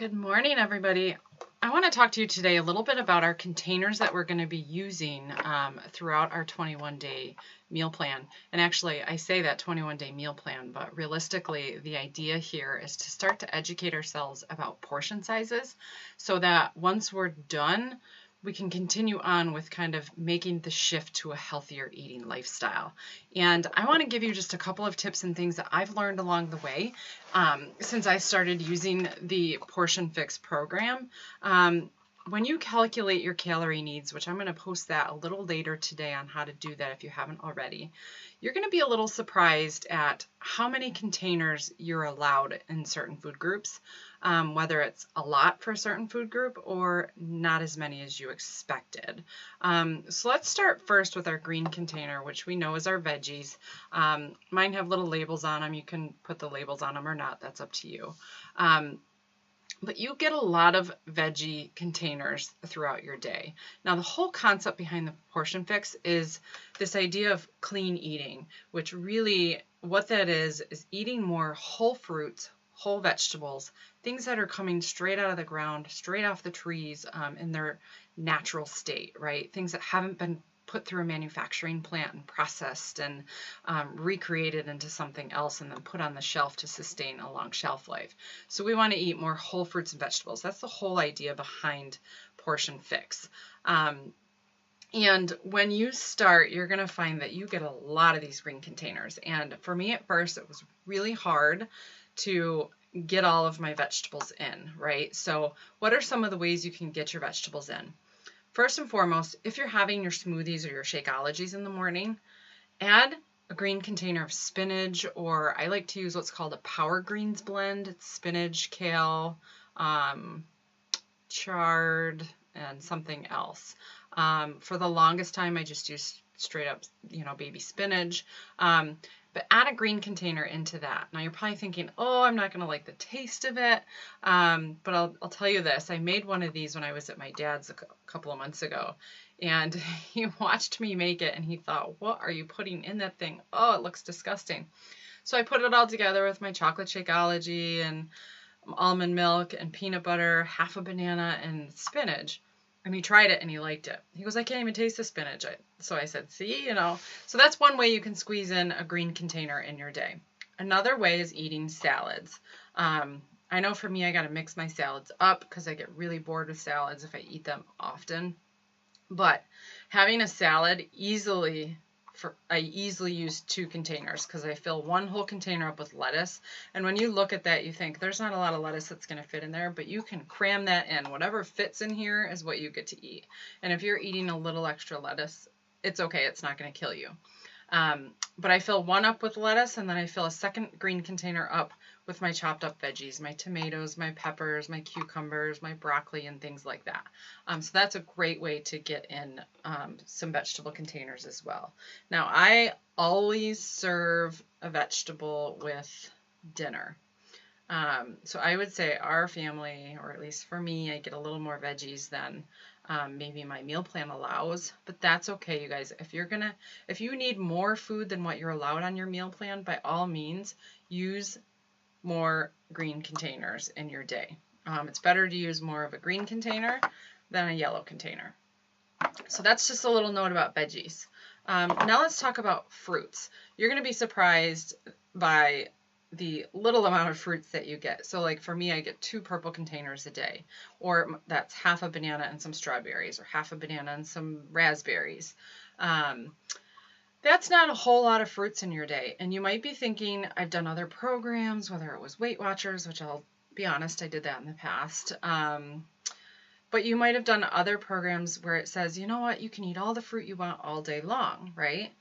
Good morning, everybody. I want to talk to you today a little bit about our containers that we're going to be using throughout our 21-day meal plan. And actually, I say that 21-day meal plan, but realistically, the idea here is to start to educate ourselves about portion sizes so that once we're done, we can continue on with kind of making the shift to a healthier eating lifestyle. And I want to give you just a couple of tips and things that I've learned along the way since I started using the Portion Fix program. When you calculate your calorie needs, which I'm going to post that a little later today on how to do that if you haven't already, you're going to be a little surprised at how many containers you're allowed in certain food groups, whether it's a lot for a certain food group or not as many as you expected. So let's start first with our green container, which we know is our veggies. Mine have little labels on them. You can put the labels on them or not. That's up to you. But you get a lot of veggie containers throughout your day. Now, the whole concept behind the Portion Fix is this idea of clean eating, which really what that is eating more whole fruits, whole vegetables, things that are coming straight out of the ground, straight off the trees in their natural state, right? Things that haven't been put through a manufacturing plant and processed and recreated into something else and then put on the shelf to sustain a long shelf life. So we want to eat more whole fruits and vegetables. That's the whole idea behind Portion Fix. And when you start, you're going to find that you get a lot of these green containers. And for me at first, it was really hard to get all of my vegetables in, right? So what are some of the ways you can get your vegetables in? First and foremost, if you're having your smoothies or your Shakeologies in the morning, add a green container of spinach, or I like to use what's called a Power Greens blend. It's spinach, kale, chard, and something else. For the longest time, I just used straight up, baby spinach. But add a green container into that. Now you're probably thinking, oh, I'm not going to like the taste of it. But I'll tell you this. I made one of these when I was at my dad's a couple of months ago. And he watched me make it and he thought, what are you putting in that thing? Oh, it looks disgusting. So I put it all together with my chocolate Shakeology and almond milk and peanut butter, half a banana, and spinach. And he tried it and he liked it. He goes, I can't even taste the spinach. So I said, see, So that's one way you can squeeze in a green container in your day. Another way is eating salads. I know for me, I got to mix my salads up because I get really bored with salads if I eat them often. But having a salad I easily use 2 containers because I fill one whole container up with lettuce. And when you look at that, you think there's not a lot of lettuce that's going to fit in there, but you can cram that in. Whatever fits in here is what you get to eat. And if you're eating a little extra lettuce, it's okay. It's not going to kill you. But I fill one up with lettuce, and then I fill a second green container up with my chopped up veggies, my tomatoes, my peppers, my cucumbers, my broccoli, and things like that. So that's a great way to get in some vegetable containers as well. Now, I always serve a vegetable with dinner. So I would say our family, or at least for me, I get a little more veggies than maybe my meal plan allows, but that's okay, you guys. If you need more food than what you're allowed on your meal plan, by all means, use more green containers in your day. It's better to use more of a green container than a yellow container. So that's just a little note about veggies. Now let's talk about fruits. You're going to be surprised by the little amount of fruits that you get. So like for me, I get 2 purple containers a day, or that's half a banana and some strawberries, or half a banana and some raspberries. That's not a whole lot of fruits in your day. And you might be thinking, I've done other programs, whether it was Weight Watchers, which I'll be honest, I did that in the past. But you might have done other programs where it says, you know what, you can eat all the fruit you want all day long, right?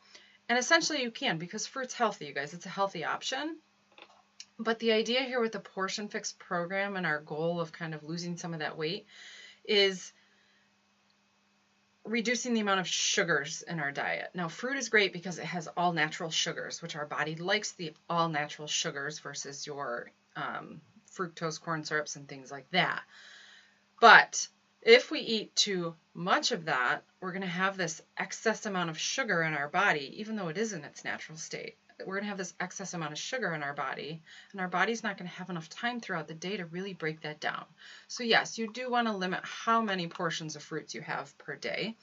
And essentially you can, because fruit's healthy, you guys. It's a healthy option. But the idea here with the Portion Fix program and our goal of kind of losing some of that weight is reducing the amount of sugars in our diet. Now, fruit is great because it has all natural sugars, which our body likes the all natural sugars versus your fructose corn syrups and things like that. But if we eat too much of that, we're going to have this excess amount of sugar in our body, even though it is in its natural state. we're going to have this excess amount of sugar in our body, and our body's not going to have enough time throughout the day to really break that down. So yes, you do want to limit how many portions of fruits you have per day.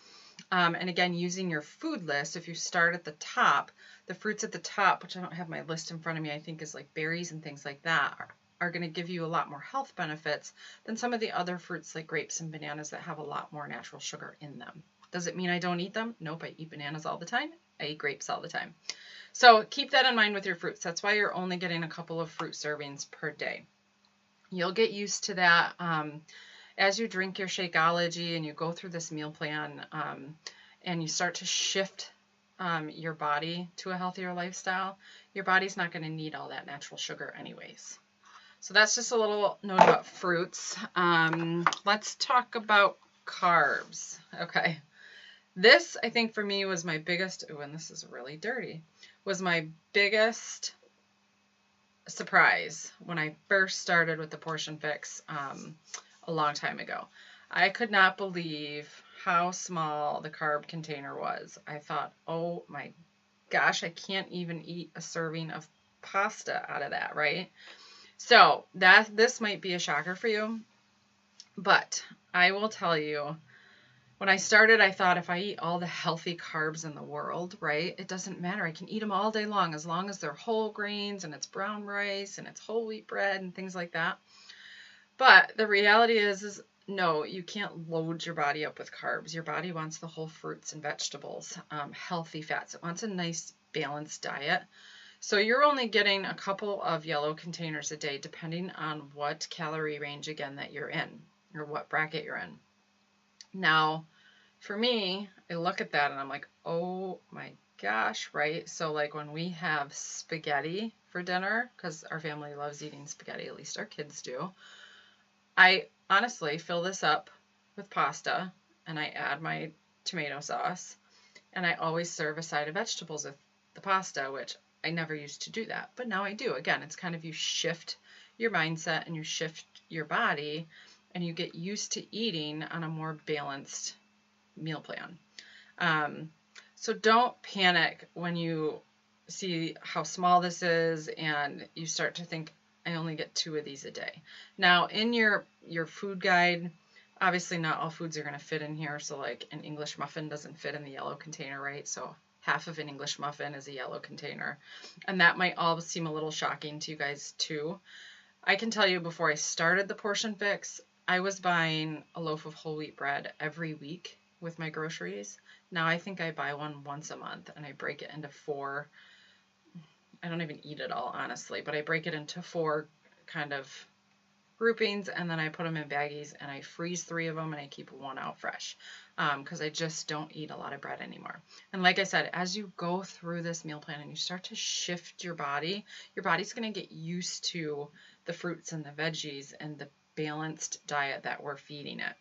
And again, using your food list, if you start at the top, the fruits at the top, which I don't have my list in front of me, I think is like berries and things like that, are going to give you a lot more health benefits than some of the other fruits like grapes and bananas that have a lot more natural sugar in them. Does it mean I don't eat them? Nope, I eat bananas all the time. I eat grapes all the time. So keep that in mind with your fruits. That's why you're only getting a couple of fruit servings per day. You'll get used to that as you drink your Shakeology and you go through this meal plan and you start to shift your body to a healthier lifestyle. Your body's not going to need all that natural sugar anyways. So that's just a little note about fruits. Let's talk about carbs. Okay. This, I think for me was my biggest, oh, and this is really dirty, was my biggest surprise when I first started with the Portion Fix a long time ago. I could not believe how small the carb container was. I thought, oh my gosh, I can't even eat a serving of pasta out of that, right? So this might be a shocker for you, but I will tell you, when I started, I thought if I eat all the healthy carbs in the world, right, it doesn't matter. I can eat them all day long as they're whole grains and it's brown rice and it's whole wheat bread and things like that. But the reality is no, you can't load your body up with carbs. Your body wants the whole fruits and vegetables, healthy fats. It wants a nice balanced diet. So you're only getting a couple of yellow containers a day, depending on what calorie range, again, that you're in or what bracket you're in. Now, for me, I look at that and I'm like, oh my gosh, right? So like when we have spaghetti for dinner, because our family loves eating spaghetti, at least our kids do, I honestly fill this up with pasta and I add my tomato sauce and I always serve a side of vegetables with the pasta, which I never used to do that, but now I do. Again, it's kind of you shift your mindset and you shift your body and you get used to eating on a more balanced meal plan. So don't panic when you see how small this is and you start to think, I only get 2 of these a day. Now, in your food guide, obviously not all foods are going to fit in here. So like an English muffin doesn't fit in the yellow container, right? So half of an English muffin is a yellow container. And that might all seem a little shocking to you guys too. I can tell you before I started the Portion Fix, I was buying a loaf of whole wheat bread every week with my groceries. Now I think I buy one once a month and I break it into 4. I don't even eat it all, honestly, but I break it into 4 kind of groupings and then I put them in baggies and I freeze 3 of them and I keep 1 out fresh because I just don't eat a lot of bread anymore. And like I said, as you go through this meal plan and you start to shift your body's going to get used to the fruits and the veggies and the balanced diet that we're feeding it.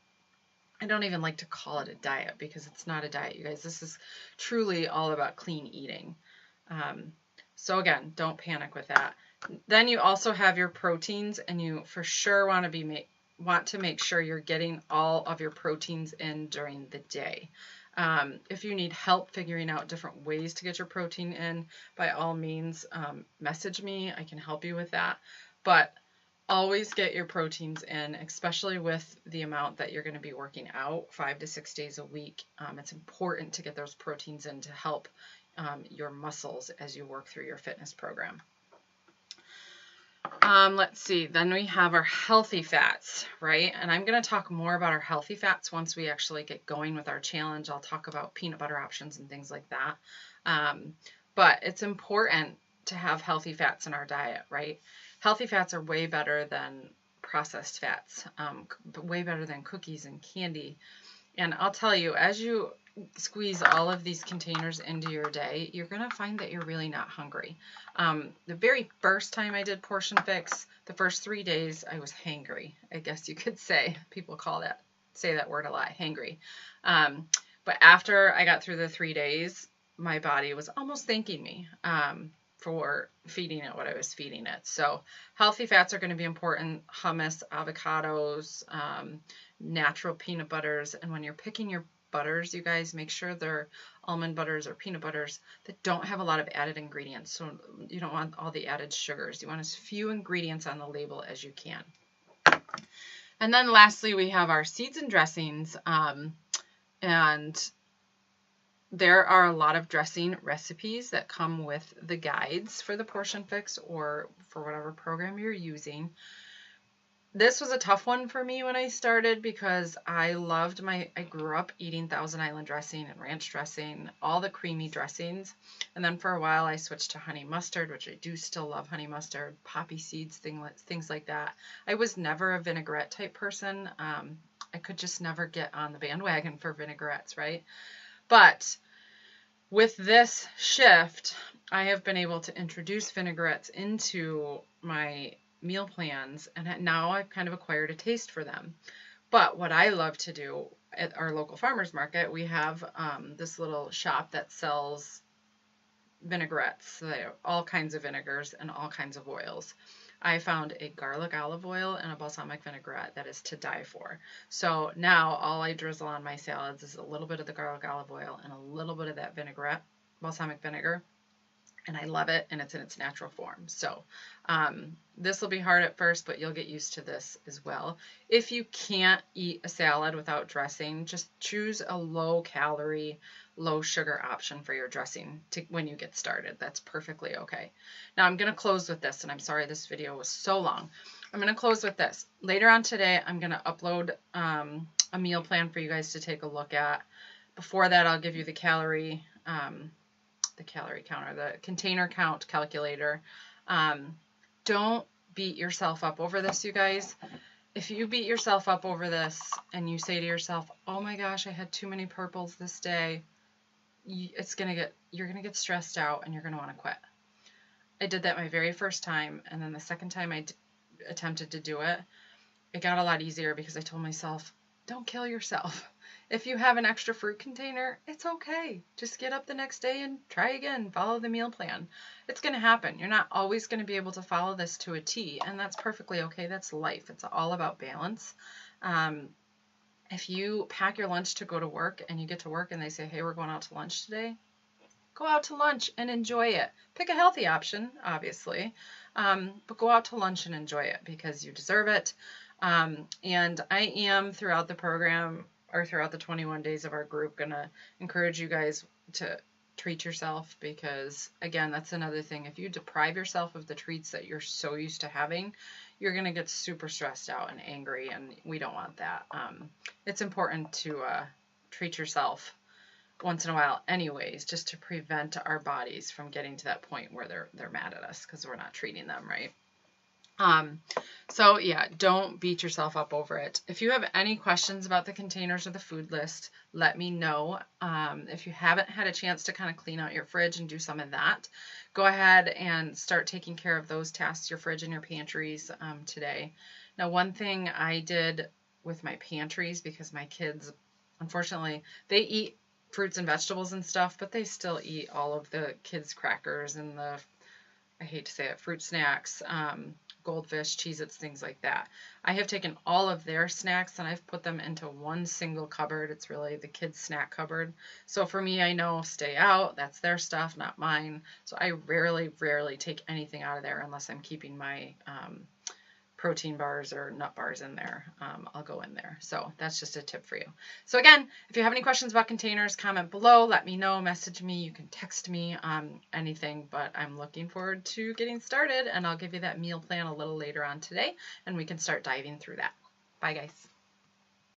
I don't even like to call it a diet because it's not a diet, you guys. This is truly all about clean eating. So again, don't panic with that. Then you also have your proteins, and you for sure want to make sure you're getting all of your proteins in during the day. If you need help figuring out different ways to get your protein in, by all means, message me. I can help you with that. But always get your proteins in, especially with the amount that you're going to be working out 5 to 6 days a week. It's important to get those proteins in to help your muscles as you work through your fitness program. Let's see, then we have our healthy fats, right? And I'm going to talk more about our healthy fats once we actually get going with our challenge. I'll talk about peanut butter options and things like that. But it's important to have healthy fats in our diet, right? Healthy fats are way better than processed fats, way better than cookies and candy. And I'll tell you, as you squeeze all of these containers into your day, you're going to find that you're really not hungry. The very first time I did Portion Fix, the first 3 days, I was hangry, I guess you could say. People say that word a lot, hangry. But after I got through the 3 days, my body was almost thanking me for feeding it what I was feeding it. So healthy fats are going to be important. Hummus, avocados, natural peanut butters. And when you're picking your butters, you guys, make sure they're almond butters or peanut butters that don't have a lot of added ingredients. So you don't want all the added sugars. You want as few ingredients on the label as you can. And then lastly, we have our seeds and dressings. And there are a lot of dressing recipes that come with the guides for the Portion Fix or for whatever program you're using. This was a tough one for me when I started because I grew up eating Thousand Island dressing and ranch dressing, all the creamy dressings. And then for a while I switched to honey mustard, which I do still love honey mustard, poppy seeds, things like that. I was never a vinaigrette type person. I could just never get on the bandwagon for vinaigrettes, right? But with this shift, I have been able to introduce vinaigrettes into my meal plans, and now I've kind of acquired a taste for them. But what I love to do at our local farmers market, we have this little shop that sells vinaigrettes. So they have all kinds of vinegars and all kinds of oils. I found a garlic olive oil and a balsamic vinaigrette that is to die for. So now all I drizzle on my salads is a little bit of the garlic olive oil and a little bit of that vinaigrette, balsamic vinegar. And I love it, and it's in its natural form. So this will be hard at first, but you'll get used to this as well. If you can't eat a salad without dressing, just choose a low-calorie, low-sugar option for your dressing when you get started. That's perfectly okay. Now I'm going to close with this, and I'm sorry this video was so long. I'm going to close with this. Later on today, I'm going to upload a meal plan for you guys to take a look at. Before that, I'll give you the calorie counter, the container count calculator. Don't beat yourself up over this, you guys. If you beat yourself up over this and you say to yourself, oh my gosh, I had too many purples this day, you're gonna get stressed out and you're gonna want to quit. I did that my very first time, and then the second time I attempted to do it, it got a lot easier because I told myself, don't kill yourself. If you have an extra fruit container, it's okay. Just get up the next day and try again. Follow the meal plan. It's going to happen. You're not always going to be able to follow this to a T, and that's perfectly okay. That's life. It's all about balance. If you pack your lunch to go to work and you get to work and they say, hey, we're going out to lunch today, go out to lunch and enjoy it. Pick a healthy option, obviously, but go out to lunch and enjoy it because you deserve it. And I am, throughout the program, or throughout the 21 days of our group, going to encourage you guys to treat yourself because, again, that's another thing. If you deprive yourself of the treats that you're so used to having, you're going to get super stressed out and angry, and we don't want that. It's important to treat yourself once in a while anyways, just to prevent our bodies from getting to that point where they're mad at us because we're not treating them right. So yeah, don't beat yourself up over it. If you have any questions about the containers or the food list, let me know. If you haven't had a chance to kind of clean out your fridge and do some of that, go ahead and start taking care of those tasks, your fridge and your pantries, today. Now, one thing I did with my pantries, because my kids, unfortunately, they eat fruits and vegetables and stuff, but they still eat all of the kids' crackers and the, I hate to say it, fruit snacks, Goldfish, Cheez-Its, things like that. I have taken all of their snacks and I've put them into one single cupboard. It's really the kids' snack cupboard. So for me, I know stay out. That's their stuff, not mine. So I rarely take anything out of there unless I'm keeping my protein bars or nut bars in there. I'll go in there. So that's just a tip for you. So again, if you have any questions about containers, comment below, let me know, message me, you can text me, anything, but I'm looking forward to getting started, and I'll give you that meal plan a little later on today and we can start diving through that. Bye guys.